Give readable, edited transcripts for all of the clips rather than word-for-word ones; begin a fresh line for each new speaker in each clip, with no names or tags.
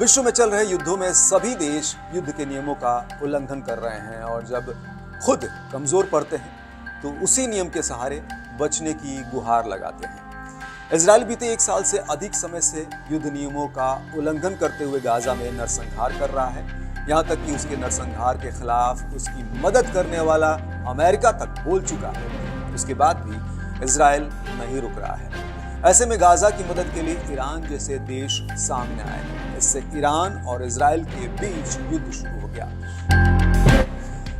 विश्व में चल रहे युद्धों में सभी देश युद्ध के नियमों का उल्लंघन कर रहे हैं और जब खुद कमजोर पड़ते हैं तो उसी नियम के सहारे बचने की गुहार लगाते हैं। इजराइल बीते 1 साल से अधिक समय से युद्ध नियमों का उल्लंघन करते हुए गाजा में नरसंहार कर रहा है। यहाँ तक कि उसके नरसंहार के खिलाफ उसकी मदद करने वाला अमेरिका तक बोल चुका है। उसके बाद भी इजराइल नहीं रुक रहा है। ऐसे में गाजा की मदद के लिए ईरान जैसे देश सामने आए हैं। इससे ईरान और इजराइल के बीच युद्ध शुरू हो गया।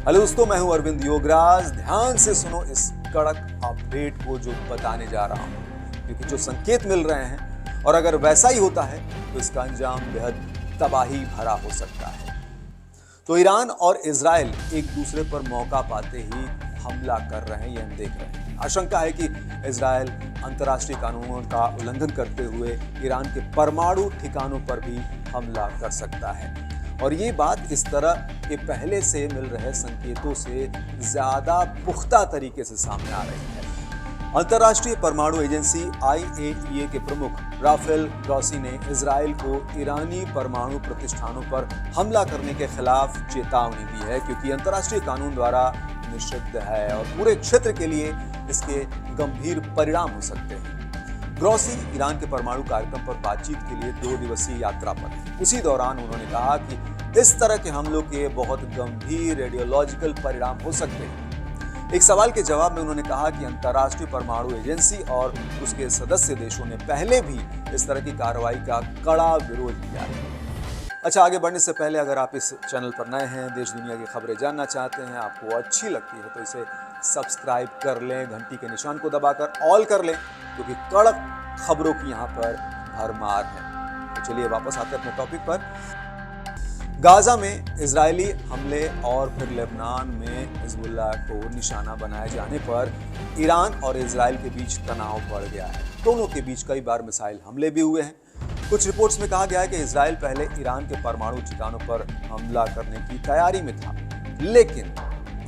हेलो दोस्तों, मैं हूं अरविंद योगराज। ध्यान से सुनो इस कड़क अपडेट को जो बताने जा रहा हूं, क्योंकि जो संकेत मिल रहे हैं और अगर वैसा ही होता है तो इसका अंजाम बेहद तबाही भरा हो सकता है। तो ईरान और इजराइल एक दूसरे पर मौका पाते ही हमला कर रहे हैं, ये हम देख रहे हैं। आशंका है कि इजराइल अंतर्राष्ट्रीय कानूनों का उल्लंघन करते हुए ईरान के परमाणु ठिकानों पर भी हमला कर सकता है। और ये बात इस तरह के पहले से मिल रहे संकेतों से ज्यादा पुख्ता तरीके से सामने आ रही है। अंतर्राष्ट्रीय परमाणु एजेंसी IAEA के प्रमुख राफेल ग्रॉसी ने इजराइल को ईरानी परमाणु प्रतिष्ठानों पर हमला करने के खिलाफ चेतावनी दी है, क्योंकि अंतर्राष्ट्रीय कानून द्वारा निषिद्ध है और पूरे क्षेत्र के लिए इसके गंभीर परिणाम हो सकते हैं। ग्रॉसी ईरान के परमाणु कार्यक्रम पर बातचीत के लिए 2 दिवसीय यात्रा पर है। उसी दौरान उन्होंने कहा कि इस तरह के हमलों के बहुत गंभीर रेडियोलॉजिकल परिणाम हो सकते हैं। एक सवाल के जवाब में उन्होंने कहा कि अंतर्राष्ट्रीय परमाणु एजेंसी और उसके सदस्य देशों ने पहले भी इस तरह की कार्रवाई का कड़ा विरोध किया है। अच्छा, आगे बढ़ने से पहले अगर आप इस चैनल पर नए हैं, देश दुनिया की खबरें जानना चाहते हैं, आपको अच्छी लगती है तो इसे सब्सक्राइब कर लें, घंटी के निशान को दबाकर ऑल कर लें, क्योंकि कड़क खबरों की यहाँ पर भरमार है। तो चलिए वापस आते हैं अपने टॉपिक पर। गाजा में इजरायली हमले और फिर लेबनान में हिजबुल्लाह को निशाना बनाए जाने पर ईरान और इजराइल के बीच तनाव बढ़ गया है। दोनों के बीच कई बार मिसाइल हमले भी हुए हैं। कुछ रिपोर्ट्स में कहा गया है कि इजराइल पहले ईरान के परमाणु ठिकानों पर हमला करने की तैयारी में था, लेकिन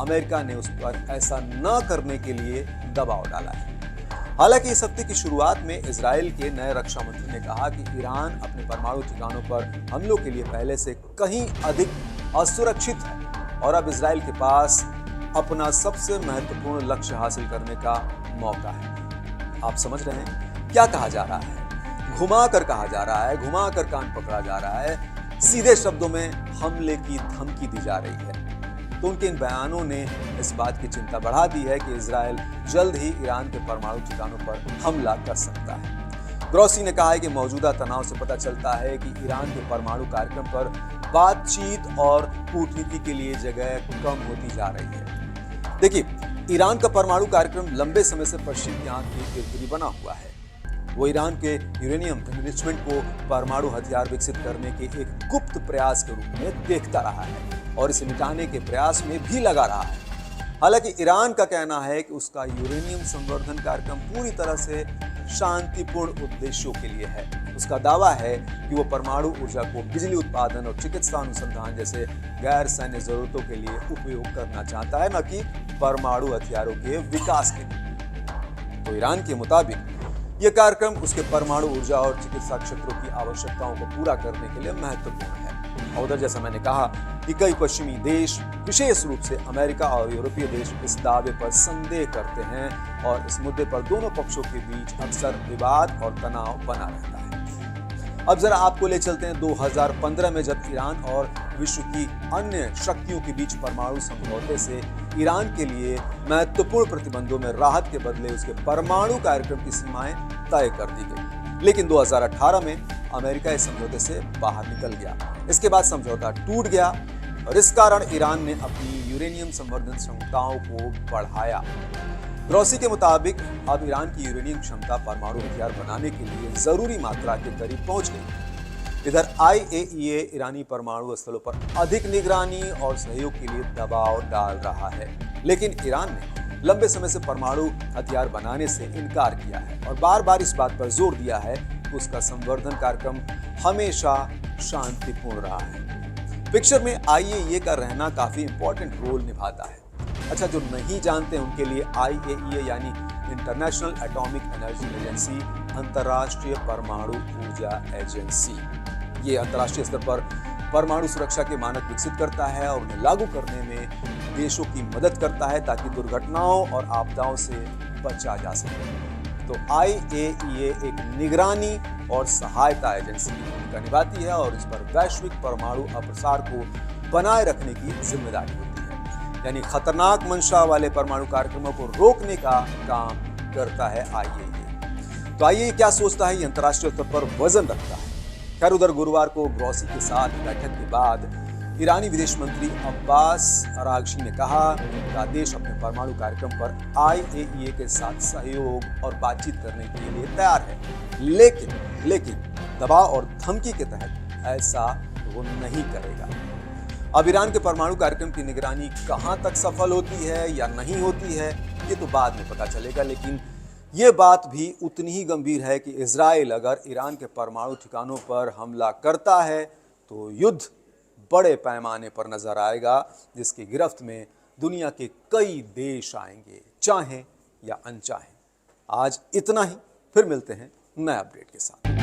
अमेरिका ने उस पर ऐसा न करने के लिए दबाव डाला है। हालांकि इस हफ्ते की शुरुआत में इजराइल के नए रक्षा मंत्री ने कहा कि ईरान अपने परमाणु ठिकानों पर हमलों के लिए पहले से कहीं अधिक असुरक्षित है और अब इजराइल के पास अपना सबसे महत्वपूर्ण लक्ष्य हासिल करने का मौका है। आप समझ रहे हैं क्या कहा जा रहा है? घुमा कर कहा जा रहा है, घुमा कर कान पकड़ा जा रहा है। सीधे शब्दों में हमले की धमकी दी जा रही है। तो उनके इन बयानों ने इस बात की चिंता बढ़ा दी है कि इजराइल जल्द ही ईरान के परमाणु ठिकानों पर हमला कर सकता है। ग्रॉसी ने कहा है कि मौजूदा तनाव से पता चलता है कि ईरान के परमाणु कार्यक्रम पर बातचीत और कूटनीति के लिए जगह कम होती जा रही है। देखिए, ईरान का परमाणु कार्यक्रम लंबे समय से पश्चिम की आंख की किरकिरी बना हुआ है। वो ईरान के यूरेनियम एनरिचमेंट को परमाणु हथियार विकसित करने के एक गुप्त प्रयास के रूप में देखता रहा है और इसे मिटाने के प्रयास में भी लगा रहा है। हालांकि ईरान का कहना है कि उसका यूरेनियम संवर्धन कार्यक्रम पूरी तरह से शांतिपूर्ण उद्देश्यों के लिए है। उसका दावा है कि वो परमाणु ऊर्जा को बिजली उत्पादन और चिकित्सा अनुसंधान जैसे गैर सैन्य जरूरतों के लिए उपयोग करना चाहता है, न कि परमाणु हथियारों के विकास के लिए। तो ईरान के मुताबिक यह कार्यक्रम उसके परमाणु ऊर्जा और चिकित्सा क्षेत्रों की आवश्यकताओं को पूरा करने के लिए महत्वपूर्ण है। और उधर जैसा मैंने कहा कि कई पश्चिमी देश, विशेष रूप से अमेरिका और यूरोपीय देश, इस दावे पर संदेह करते हैं और इस मुद्दे पर दोनों पक्षों के बीच अक्सर विवाद और तनाव बना रहता है। अब जरा आपको ले चलते हैं 2015 में, जब ईरान और विश्व की अन्य शक्तियों के बीच परमाणु समझौते से ईरान के लिए महत्वपूर्ण प्रतिबंधों में राहत के बदले उसके परमाणु कार्यक्रम की सीमाएं तय कर दी गई। लेकिन 2018 में अमेरिका इस समझौते से बाहर निकल गया। इसके बाद समझौता टूट गया और इस कारण ईरान ने अपनी यूरेनियम संवर्धन क्षमताओं को बढ़ाया। ग्रॉसी के मुताबिक अब ईरान की यूरेनियम क्षमता परमाणु हथियार बनाने के लिए जरूरी मात्रा के करीब पहुंच गई। इधर IAEA ईरानी परमाणु स्थलों पर अधिक निगरानी और सहयोग के लिए दबाव डाल रहा है, लेकिन ईरान ने लंबे समय से परमाणु हथियार बनाने से इनकार किया है और बार बार इस बात पर जोर दिया है कि उसका संवर्धन कार्यक्रम हमेशा शांतिपूर्ण रहा है। पिक्चर में IAEA का रहना काफी इंपॉर्टेंट रोल निभाता है। अच्छा, जो नहीं जानते उनके लिए IAEA यानी इंटरनेशनल एटॉमिक एनर्जी एजेंसी, अंतर्राष्ट्रीय परमाणु ऊर्जा एजेंसी, ये अंतर्राष्ट्रीय स्तर पर परमाणु सुरक्षा के मानक विकसित करता है और उन्हें लागू करने में देशों की मदद करता है ताकि दुर्घटनाओं और आपदाओं से बचा जा सके। तो IAEA एक निगरानी और सहायता एजेंसी की भूमिका निभाती है और इस पर वैश्विक परमाणु अप्रसार को बनाए रखने की जिम्मेदारी होती है। यानी खतरनाक मंशा वाले परमाणु कार्यक्रमों को रोकने का काम करता है IAEA। तो IAEA क्या सोचता है, ये अंतर्राष्ट्रीय स्तर पर वजन रखता है। खैर, उधर गुरुवार को ग्रॉसी के साथ बैठक के बाद ईरानी विदेश मंत्री अब्बास अरागची ने कहा कि उनका देश अपने परमाणु कार्यक्रम पर IAEA के साथ सहयोग और बातचीत करने के लिए तैयार है, लेकिन दबाव और धमकी के तहत ऐसा वो नहीं करेगा। अब ईरान के परमाणु कार्यक्रम की निगरानी कहां तक सफल होती है या नहीं होती है, ये तो बाद में पता चलेगा, लेकिन ये बात भी उतनी ही गंभीर है कि इजराइल अगर ईरान के परमाणु ठिकानों पर हमला करता है तो युद्ध बड़े पैमाने पर नजर आएगा, जिसकी गिरफ्त में दुनिया के कई देश आएंगे, चाहें या अनचाहें। आज इतना ही, फिर मिलते हैं नए अपडेट के साथ।